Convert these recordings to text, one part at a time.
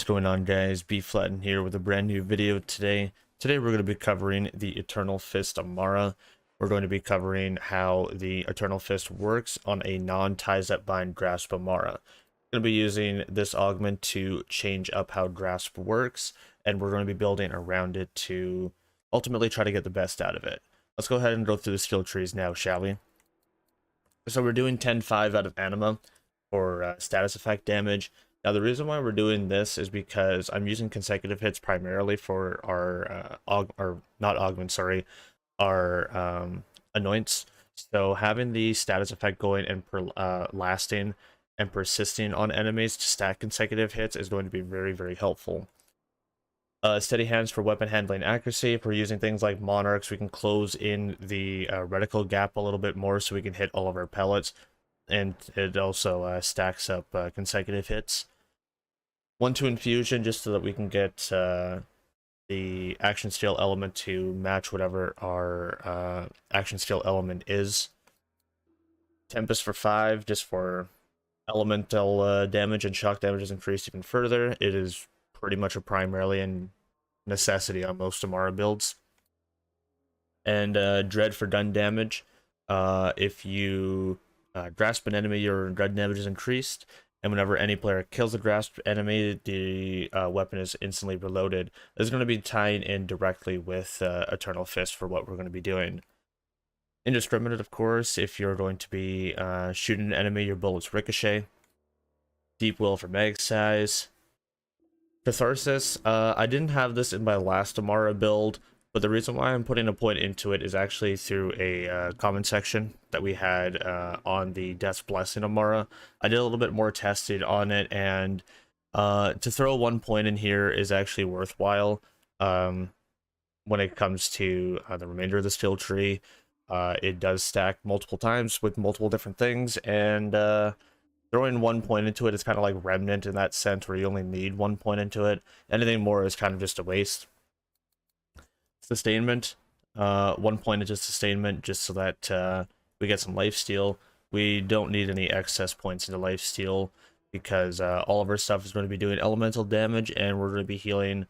What's going on, guys? Bflattened here with a brand new video today. Today we're going to be covering the Eternal Fist Amara. We're going to be covering how the Eternal Fist works on a non-ties-up bind grasp Amara. We're going to be using this augment to change up how grasp works, and we're going to be building around it to ultimately try to get the best out of it. Let's go ahead and go through the skill trees now, shall we? So we're doing 10-5 out of Anima for status effect damage. Now, the reason why we're doing this is because I'm using consecutive hits primarily for our, anoints. So having the status effect going and lasting and persisting on enemies to stack consecutive hits is going to be very, very helpful. Steady hands for weapon handling accuracy. If we're using things like monarchs, we can close in the reticle gap a little bit more so we can hit all of our pellets. And it also stacks up consecutive hits. 1-2 infusion, just so that we can get the action scale element to match whatever our action scale element is. Tempest for 5, just for elemental damage, and shock damage is increased even further. It is pretty much a primarily and necessity on most Amara builds. And Dread for done damage. If you grasp an enemy, your dread damage is increased. And whenever any player kills a grasped enemy, the weapon is instantly reloaded. This is going to be tying in directly with Eternal Fist for what we're going to be doing. Indiscriminate, of course. If you're going to be shooting an enemy, your bullets ricochet. Deep Will for mag size. Catharsis. I didn't have this in my last Amara build, but the reason why I'm putting a point into it is actually through a comment section that we had on the Death's Blessing Amara. I did a little bit more testing on it, and to throw 1 point in here is actually worthwhile when it comes to the remainder of the skill tree. It does stack multiple times with multiple different things, and throwing 1 point into it is kind of like Remnant in that sense, where you only need 1 point into it. Anything more is kind of just a waste. Sustainment, 1 point into sustainment, just so that we get some lifesteal. We don't need any excess points into lifesteal because all of our stuff is going to be doing elemental damage, and we're going to be healing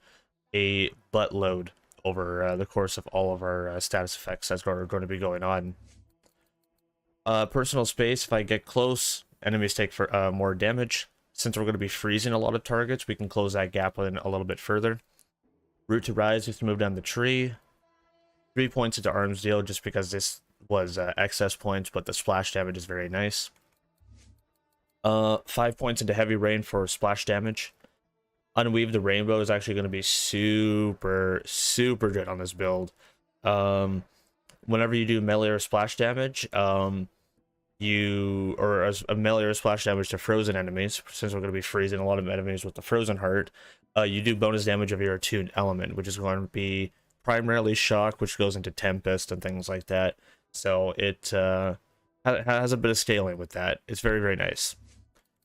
a buttload over the course of all of our status effects that are going to be going on. Personal space, if I get close, enemies take more damage. Since we're going to be freezing a lot of targets, we can close that gap in a little bit further. Root to rise, we have to move down the tree. 3 points into arms deal, just because this was excess points, but the splash damage is very nice. 5 points into heavy rain for splash damage. Unweave the rainbow is actually going to be super, super good on this build. Whenever you do melee or splash damage, a melee or splash damage to frozen enemies, since we're going to be freezing a lot of enemies with the frozen heart, you do bonus damage of your attuned element, which is going to be primarily shock, which goes into tempest and things like that. So it has a bit of scaling with that. It's very, very nice.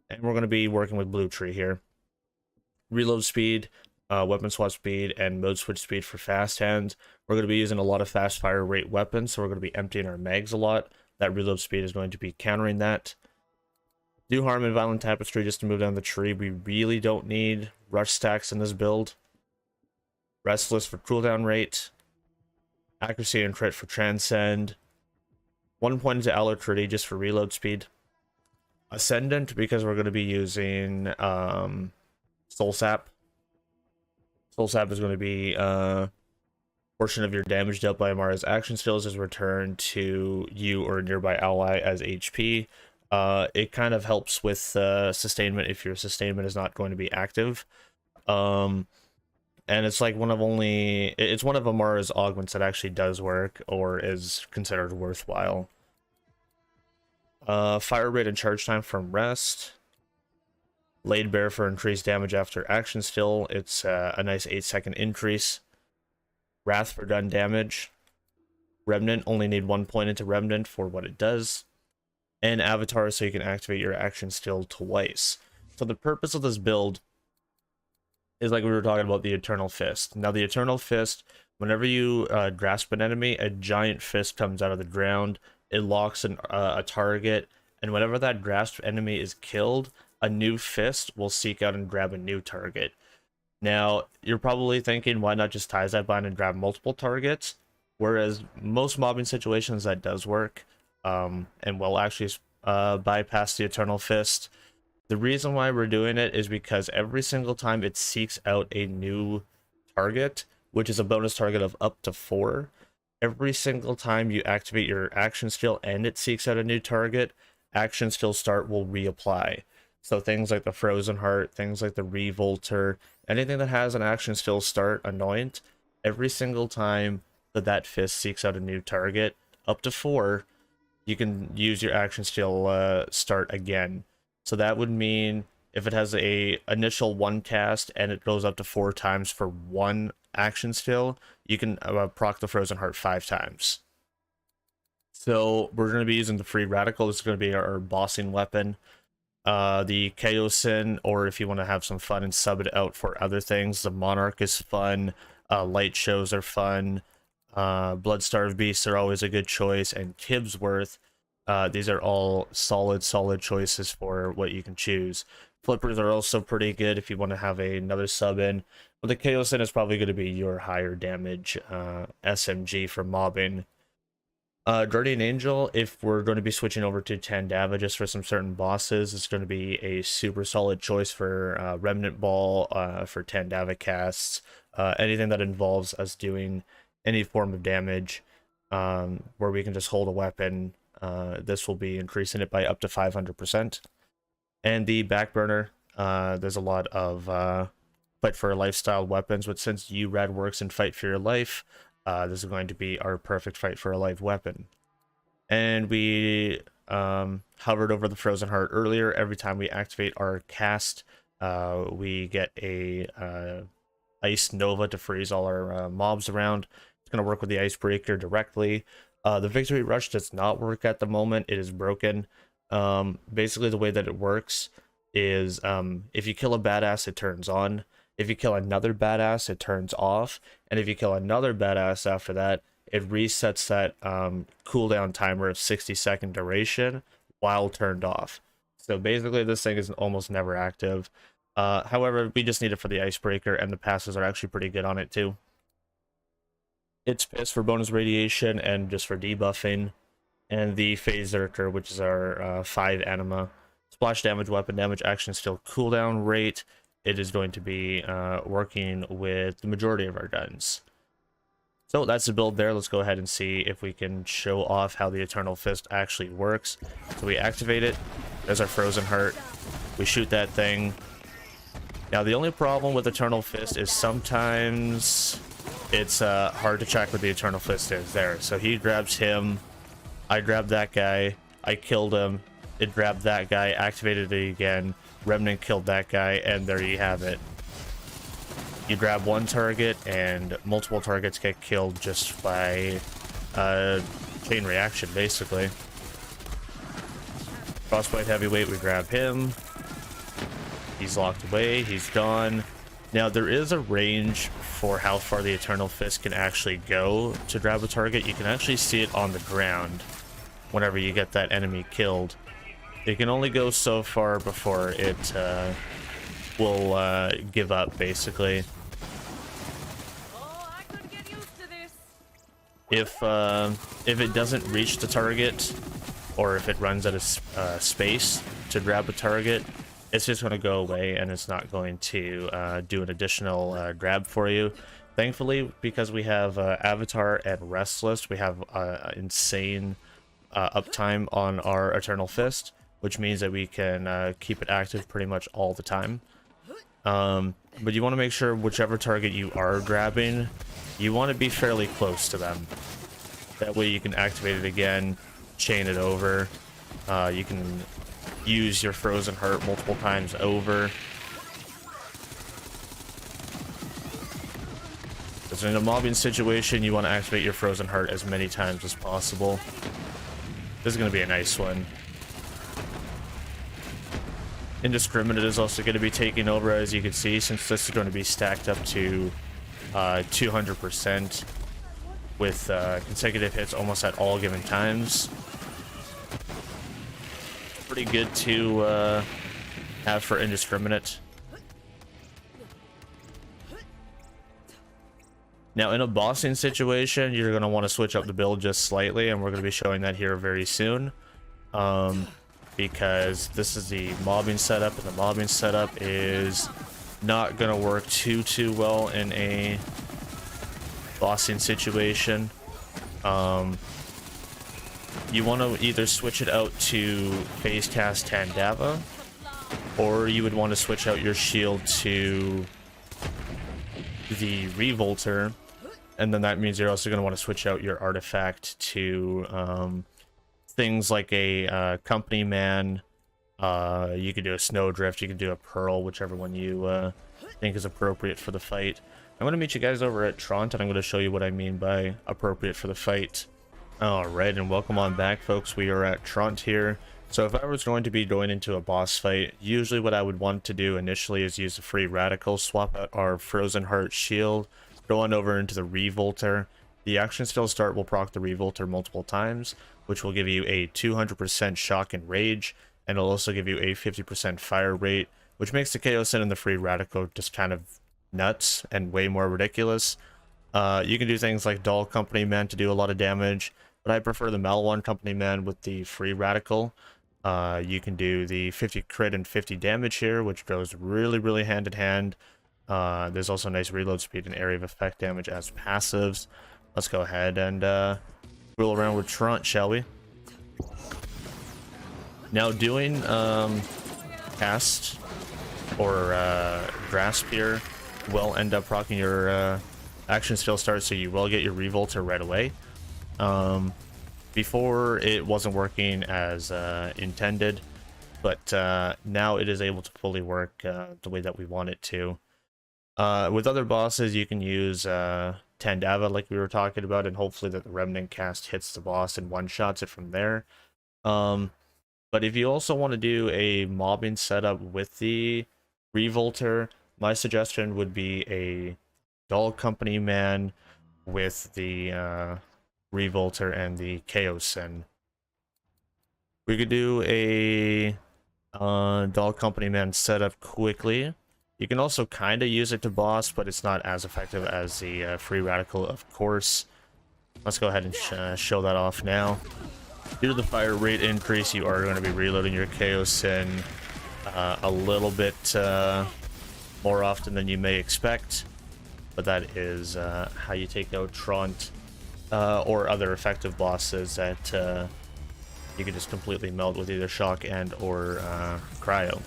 And we're going to be working with blue tree here. Reload speed, weapon swap speed, and mode switch speed for fast hands. We're going to be using a lot of fast fire rate weapons, so we're going to be emptying our mags a lot. That reload speed is going to be countering that. Do harm and violent tapestry just to move down the tree. We really don't need rush stacks in this build. Restless for cooldown rate. Accuracy and crit for transcend. 1 point into alacrity just for reload speed. Ascendant, because we're going to be using soul sap. Soul sap is going to be portion of your damage dealt by Amara's action skills is returned to you or a nearby ally as HP. It kind of helps with sustainment if your sustainment is not going to be active. And it's like one of Amara's augments that actually does work or is considered worthwhile. Fire rate and charge time from rest. Laid Bear for increased damage after action skill. It's a nice 8-second increase. Wrath for done damage. Remnant, only need 1 point into Remnant for what it does. And Avatar, so you can activate your action skill twice. So the purpose of this build is like we were talking about the Eternal Fist. Now the Eternal Fist, whenever you grasp an enemy, a giant fist comes out of the ground. It locks a target, and whenever that grasped enemy is killed, a new fist will seek out and grab a new target. Now, you're probably thinking, why not just tie that bind and grab multiple targets? Whereas most mobbing situations, that does work, and will actually bypass the Eternal Fist. The reason why we're doing it is because every single time it seeks out a new target, which is a bonus target of up to 4, every single time you activate your action skill and it seeks out a new target, action skill start will reapply. So things like the Frozen Heart, things like the Revolter, anything that has an action skill start anoint, every single time that fist seeks out a new target, up to 4, you can use your action skill start again. So that would mean if it has a initial 1 cast and it goes up to 4 times for 1 action skill, you can proc the Frozen Heart 5 times. So we're going to be using the Free Radical. This is going to be our bossing weapon. The Chaosin, or if you want to have some fun and sub it out for other things, the Monarch is fun. Light shows are fun. Bloodstarved Beasts are always a good choice, and Kibsworth. These are all solid choices for what you can choose. Flippers are also pretty good if you want to have another sub in, but the Chaosin is probably going to be your higher damage SMG for mobbing. Guardian Angel, if we're going to be switching over to Tandava just for some certain bosses, it's going to be a super solid choice for Remnant Ball, for Tandava casts, anything that involves us doing any form of damage, where we can just hold a weapon. This will be increasing it by up to 500%. And the Backburner, there's a lot of Fight for Your Lifestyle weapons, but since URAD works in Fight for Your Life, this is going to be our perfect Fight for a Life weapon. And we hovered over the Frozen Heart earlier. Every time we activate our cast, we get a Ice Nova to freeze all our mobs around. It's going to work with the Icebreaker directly. The Victory Rush does not work at the moment. It is broken. Basically, the way that it works is if you kill a badass, it turns on. If you kill another badass, it turns off. And if you kill another badass after that, it resets that cooldown timer of 60-second duration while turned off. So basically, this thing is almost never active. However, we just need it for the Icebreaker, and the passes are actually pretty good on it too. It's Piss for bonus radiation and just for debuffing. And the Phase Zerker, which is our 5 anima. Splash damage, weapon damage, action skill cooldown rate. It is going to be working with the majority of our guns. So that's the build there. Let's go ahead and see if we can show off how the Eternal Fist actually works. So we activate it. There's our Frozen Heart. We shoot that thing. Now the only problem with Eternal Fist is sometimes it's hard to check what the Eternal Fist is there. So he grabs him. I grabbed that guy. I killed him. It grabbed that guy, activated it again. Remnant killed that guy, and there you have it. You grab one target, and multiple targets get killed just by chain reaction, basically. Frostbite Heavyweight, we grab him. He's locked away, he's gone. Now, there is a range for how far the Eternal Fist can actually go to grab a target. You can actually see it on the ground whenever you get that enemy killed. It can only go so far before it will give up, basically. If it doesn't reach the target, or if it runs out of space to grab a target, it's just going to go away, and it's not going to do an additional grab for you. Thankfully, because we have Avatar and Restless, we have insane uptime on our Eternal Fist, which means that we can keep it active pretty much all the time. But you want to make sure whichever target you are grabbing, you want to be fairly close to them. That way you can activate it again, chain it over. You can use your Frozen Heart multiple times over. Because in a mobbing situation, you want to activate your Frozen Heart as many times as possible. This is going to be a nice one. Indiscriminate is also going to be taking over, as you can see, since this is going to be stacked up to 200% with consecutive hits almost at all given times. Pretty good to have for Indiscriminate. Now, in a bossing situation, you're going to want to switch up the build just slightly, and we're going to be showing that here very soon. Because this is the mobbing setup, and the mobbing setup is not going to work too well in a bossing situation. You want to either switch it out to phase cast Tandava, or you would want to switch out your shield to the Revolter, and then that means you're also going to want to switch out your artifact to things like a company man. You could do a snowdrift, you could do a pearl, whichever one you think is appropriate for the fight. I'm going to meet you guys over at Tront, and I'm going to show you what I mean by appropriate for the fight. Alright, and welcome on back, folks. We are at Tront here. So if I was going to be going into a boss fight, usually what I would want to do initially is use a free radical, swap out our Frozen Heart shield, go on over into the Revolter. The action skill start will proc the Revolter multiple times, which will give you a 200% shock and rage, and it'll also give you a 50% fire rate, which makes the Chaos and the free radical just kind of nuts and way more ridiculous. You can do things like Doll Company Man to do a lot of damage, but I prefer the Malawan Company Man with the free radical. You can do the 50 crit and 50 damage here, which goes really hand in hand. There's also nice reload speed and area of effect damage as passives. Let's go ahead and roll around with Tront, shall we? Now, doing cast or grasp here will end up proccing your action skill start, so you will get your Revolter right away. Before it wasn't working as intended, but now it is able to fully work the way that we want it to. With other bosses, you can use Tandava like we were talking about, and hopefully that the Remnant cast hits the boss and one-shots it from there. But if you also want to do a mobbing setup with the Revolter, my suggestion would be a Doll Company Man with the Revolter and the Chaosin. We could do a Doll Company Man setup quickly. You can also kind of use it to boss, but it's not as effective as the free radical, of course. Let's go ahead and show that off now. Due to the fire rate increase, you are going to be reloading your Chaosin a little bit more often than you may expect, but that is how you take out Tront or other effective bosses that you can just completely melt with either shock and or cryo.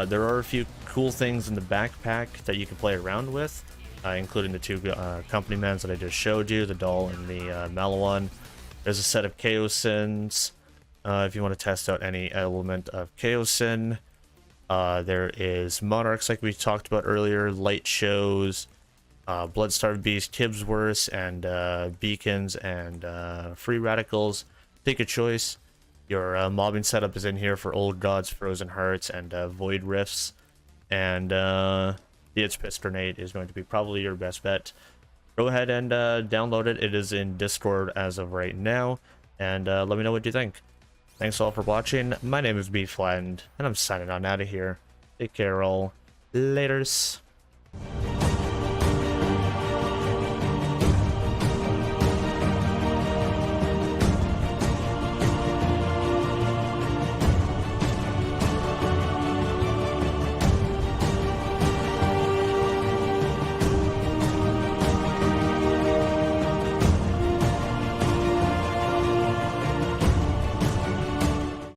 There are a few cool things in the backpack that you can play around with, including the two company mans that I just showed you, the Doll and the Malawan. There's a set of Chaosins if you want to test out any element of Chaosin. There is Monarchs like we talked about earlier, Light Shows, Bloodstarved Beast, Kibsworth, and Beacons, and Free Radicals. Take a choice. Your mobbing setup is in here for Old Gods, Frozen Hearts, and Void Rifts. And the It's Piss Grenade is going to be probably your best bet. Go ahead and download it. It is in Discord as of right now. And let me know what you think. Thanks all for watching. My name is Bflattened, and I'm signing on out of here. Take care all. Laters.